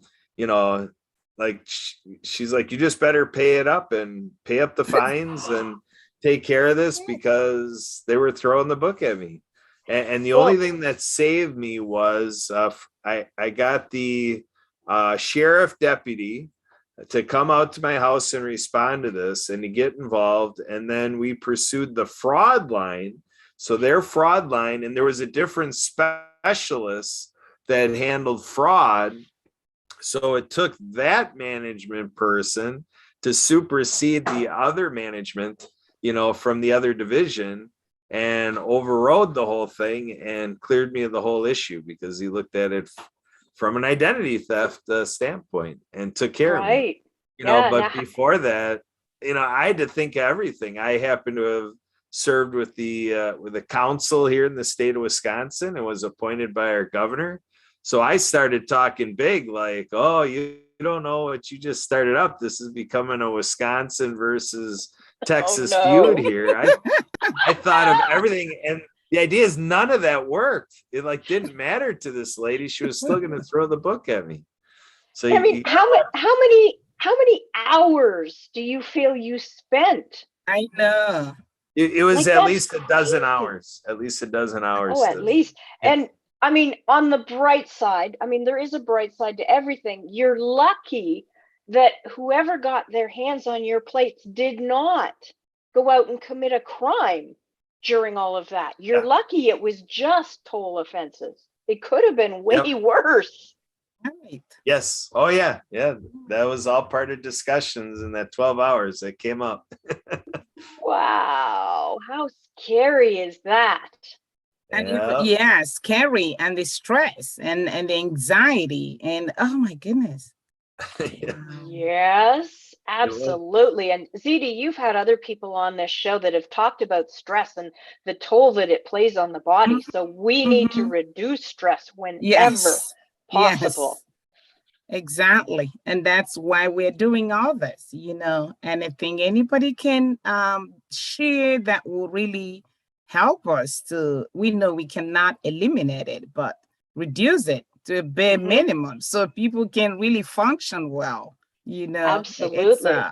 she's like, you just better pay it up and pay up the fines and take care of this, because they were throwing the book at me. And the only thing that saved me was I got the sheriff deputy to come out to my house and respond to this and to get involved. And then we pursued the fraud line. So their fraud line, and there was a different specialist that handled fraud. So it took that management person to supersede the other management, from the other division, and overrode the whole thing and cleared me of the whole issue because he looked at it from an identity theft standpoint and took care of me. But before that, I had to think of everything. I happen to have served with the council here in the state of Wisconsin and was appointed by our governor. So I started talking big, like, oh, you don't know what you just started up. This is becoming a Wisconsin versus Texas feud here. I thought of everything, and the idea is none of that worked. It didn't matter to this lady. She was still going to throw the book at me. So I mean, how many hours do you feel you spent? I know. It was at least a dozen hours. At least a dozen hours. Oh, at least. And I mean, on the bright side, there is a bright side to everything. You're lucky that whoever got their hands on your plates did not go out and commit a crime during all of that. You're lucky it was just toll offenses. It could have been way worse. Right. Yes. Oh yeah. Yeah. That was all part of discussions in that 12 hours that came up. Wow, how scary is that? And even, Yeah. yeah, scary, and the stress and the anxiety, and oh my goodness. Wow. Yes, It was. absolutely. And ZD, you've had other people on this show that have talked about stress and the toll that it plays on the body. So we need to Mhm. reduce stress whenever Yes. possible. Yes. Exactly. And that's why we're doing all this, anything anybody can share that will really help us to, we know we cannot eliminate it, but reduce it to a bare Hmm. minimum so people can really function well. It's Absolutely.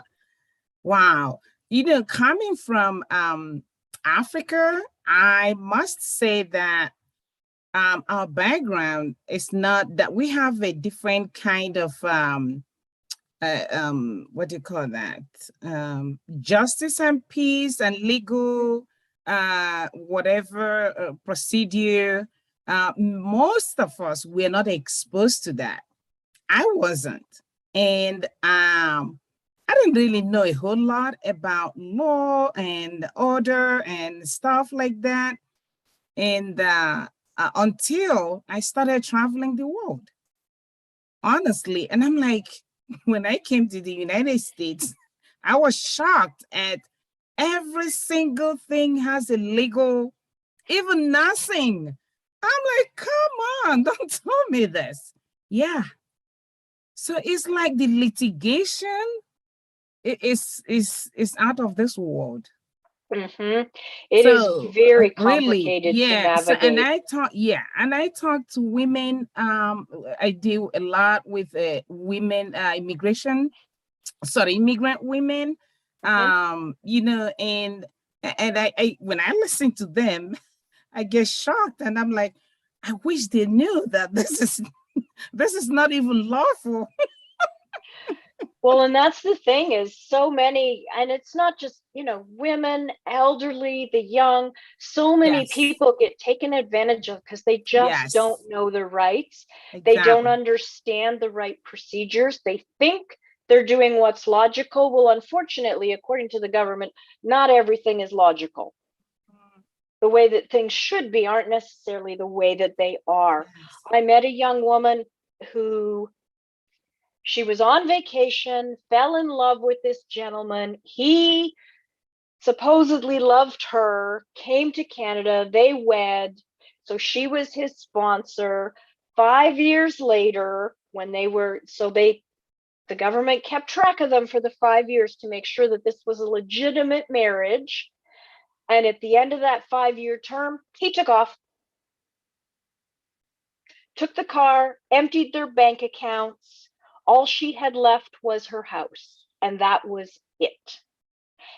wow. Coming from Africa, I must say that our background is not that we have a different kind of what do you call that, justice and peace and legal whatever procedure. Most of us, we're not exposed to that. I wasn't. And I didn't really know a whole lot about law and order and stuff like that. And until I started traveling the world, honestly. And I'm like, when I came to the United States, I was shocked at every single thing has a legal, even nothing. I'm like, come on, don't tell me this. Yeah. So it's like the litigation is out of this world. Hmm. It is So very really, complicated to yeah. So navigate. and I talk to women. I deal a lot with women, immigrant women. Hmm. And I when I listen to them, I get shocked, and I'm like, I wish they knew that this is not even lawful. Well, and that's the thing is so many, and it's not just, women, elderly, the young, so many Yes, people get taken advantage of because they just don't yes, know their rights. They don't exactly. understand the right procedures. They think they're doing what's logical. Well, unfortunately, according to the government, not everything is logical. The way that things should be aren't necessarily the way that they are. Yes. I met a young woman who she was on vacation, fell in love with this gentleman. He supposedly loved her, came to Canada, they wed. So she was his sponsor. 5 years later, when they were, the government kept track of them for the 5 years to make sure that this was a legitimate marriage. And at the end of that 5 year term, he took off, took the car, emptied their bank accounts. All she had left was her house, and that was it.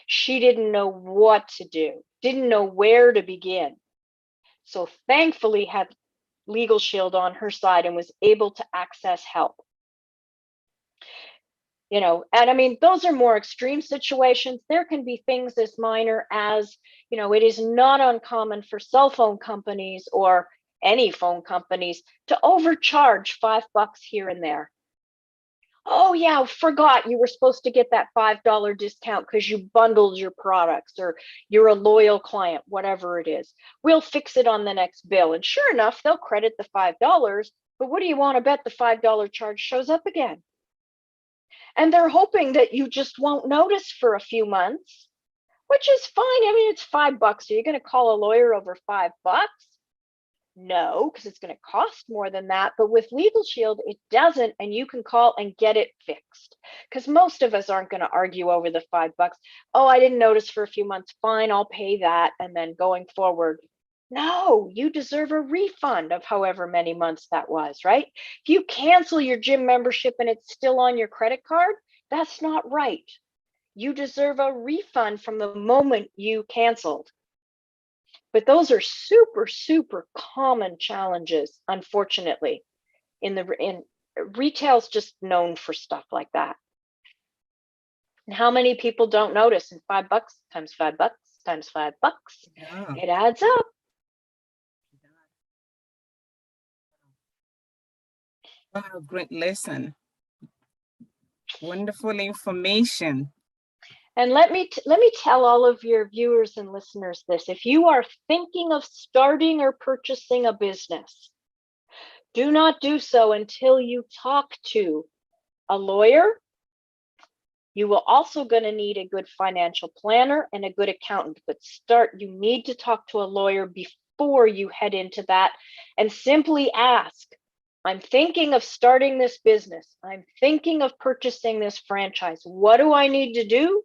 She didn't know what to do, didn't know where to begin. So thankfully had Legal Shield on her side and was able to access help. And I mean, those are more extreme situations. There can be things as minor as, it is not uncommon for cell phone companies or any phone companies to overcharge $5 here and there. Oh yeah, forgot you were supposed to get that $5 discount because you bundled your products or you're a loyal client, whatever it is. We'll fix it on the next bill. And sure enough, they'll credit the $5, but what do you want to bet the $5 charge shows up again? And they're hoping that you just won't notice for a few months, which is fine. I mean, it's $5. Are you going to call a lawyer over $5? No, because it's going to cost more than that. But with Legal Shield, it doesn't, and you can call and get it fixed. Because most of us aren't going to argue over the $5. Oh, I didn't notice for a few months. Fine, I'll pay that. And then going forward, no, you deserve a refund of however many months that was, right? If you cancel your gym membership and it's still on your credit card, that's not right. You deserve a refund from the moment you canceled. But those are super, super common challenges, unfortunately. In retail's just known for stuff like that. And how many people don't notice? And $5 times $5 times $5, Yeah. it adds up. Wow, great lesson. Wonderful information. And let me tell all of your viewers and listeners this. If you are thinking of starting or purchasing a business, do not do so until you talk to a lawyer. You will also going to need a good financial planner and a good accountant, but you need to talk to a lawyer before you head into that, and simply ask, I'm thinking of starting this business. I'm thinking of purchasing this franchise. What do I need to do?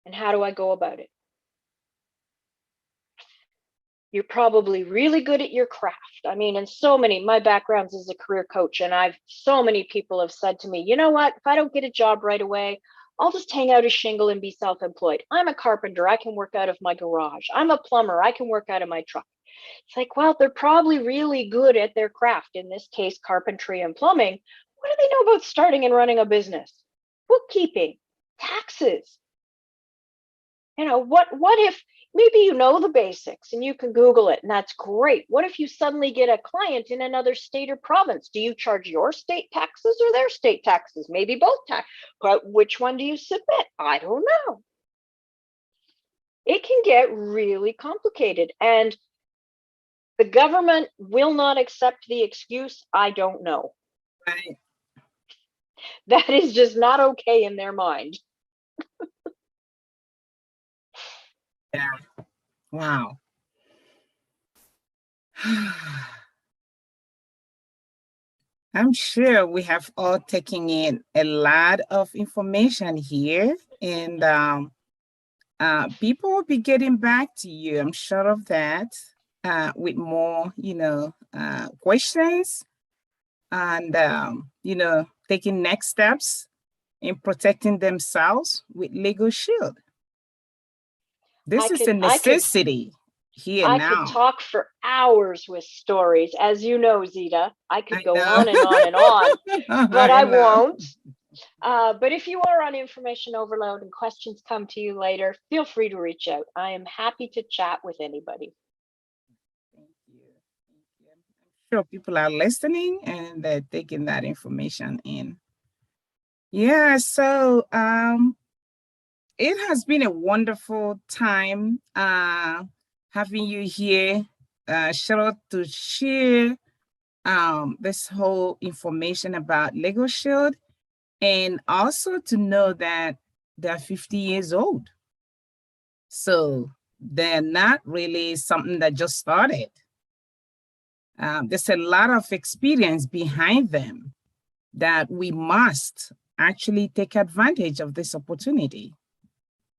And how do I go about it? You're probably really good at your craft. I mean, and my background's as a career coach, and so many people have said to me, you know what, if I don't get a job right away, I'll just hang out a shingle and be self-employed. I'm a carpenter, I can work out of my garage. I'm a plumber, I can work out of my truck. It's like, well, they're probably really good at their craft, in this case, carpentry and plumbing. What do they know about starting and running a business? Bookkeeping, taxes. What if maybe you know the basics and you can Google it, and that's great. What if you suddenly get a client in another state or province? Do you charge your state taxes or their state taxes? Maybe both tax, but which one do you submit? I don't know. It can get really complicated, and the government will not accept the excuse, I don't know. Right. That is just not okay in their mind. Yeah. Wow. I'm sure we have all taken in a lot of information here, and people will be getting back to you. I'm sure of that, with more, questions, and taking next steps in protecting themselves with Legal Shield. This is a necessity here I now. could talk for hours with stories. As you know, Zita, I could go on and on and on, but I won't. But if you are on information overload and questions come to you later, feel free to reach out. I am happy to chat with anybody. Thank you. I'm sure people are listening and they're taking that information in. Yeah, so it has been a wonderful time having you here, Cheryl, to share this whole information about Legal Shield, and also to know that they're 50 years old. So they're not really something that just started. There's a lot of experience behind them that we must actually take advantage of this opportunity.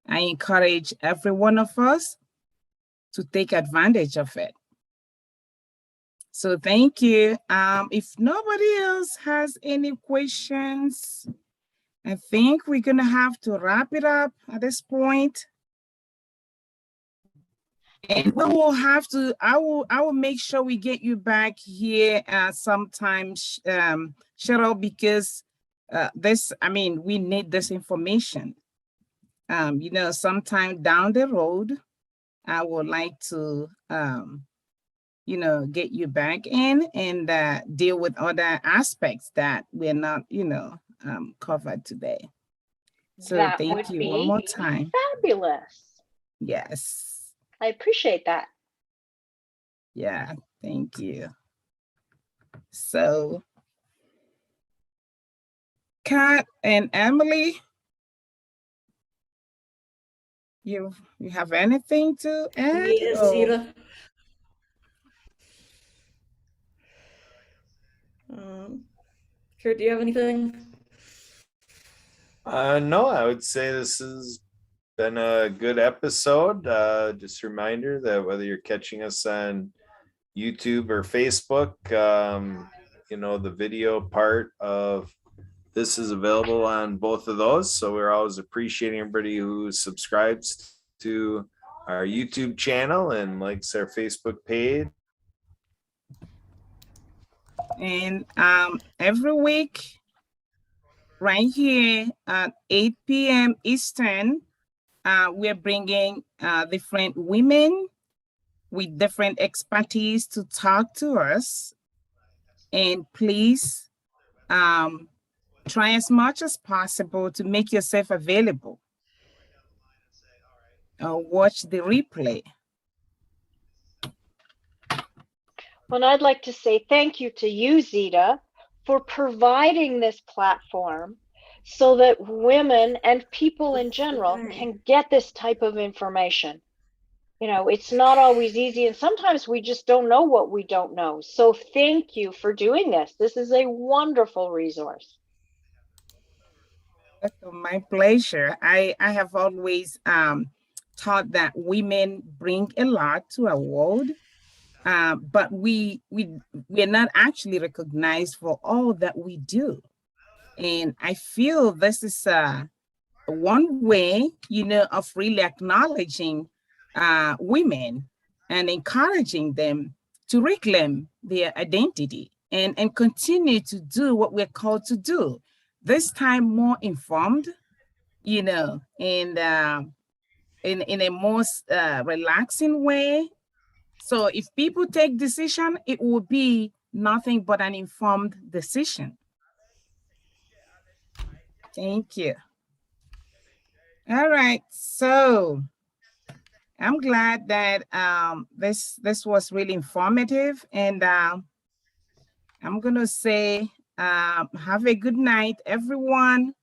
I encourage every one of us to take advantage of it. So thank you. If nobody else has any questions, I think we're gonna have to wrap it up at this point. And we will have to, I will make sure we get you back here sometime, Cheryl, because we need this information. Sometime down the road, I would like to, get you back in and deal with other aspects that we're not, covered today. So that thank you one more time. Fabulous. Yes. I appreciate that. Yeah, thank you. So, Kat and Emily, you have anything to add? Yes, Zita. Kurt, do you have anything? No, I would say this has been a good episode. Just a reminder that whether you're catching us on YouTube or Facebook, the video part of this is available on both of those. So we're always appreciating everybody who subscribes to our YouTube channel and likes our Facebook page. And every week, right here at 8 p.m. Eastern, we're bringing different women with different expertise to talk to us. And please try as much as possible to make yourself available. Watch the replay. Well, I'd like to say thank you to you, Zita, for providing this platform so that women and people in general can get this type of information. You know, it's not always easy, and sometimes we just don't know what we don't know. So thank you for doing this. This is a wonderful resource. My pleasure. I have always thought that women bring a lot to our world, but we're not actually recognized for all that we do. And I feel this is one way, you know, of really acknowledging women and encouraging them to reclaim their identity and continue to do what we're called to do. This time more informed, you know, and in a more relaxing way. So if people take decision, it will be nothing but an informed decision. Thank you. All right, so I'm glad that this was really informative, and I'm gonna say have a good night, everyone,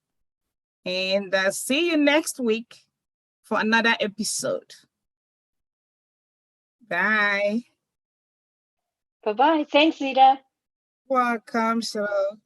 and see you next week for another episode. Bye. Bye-bye. Thanks, Zita. Welcome, Cheryl.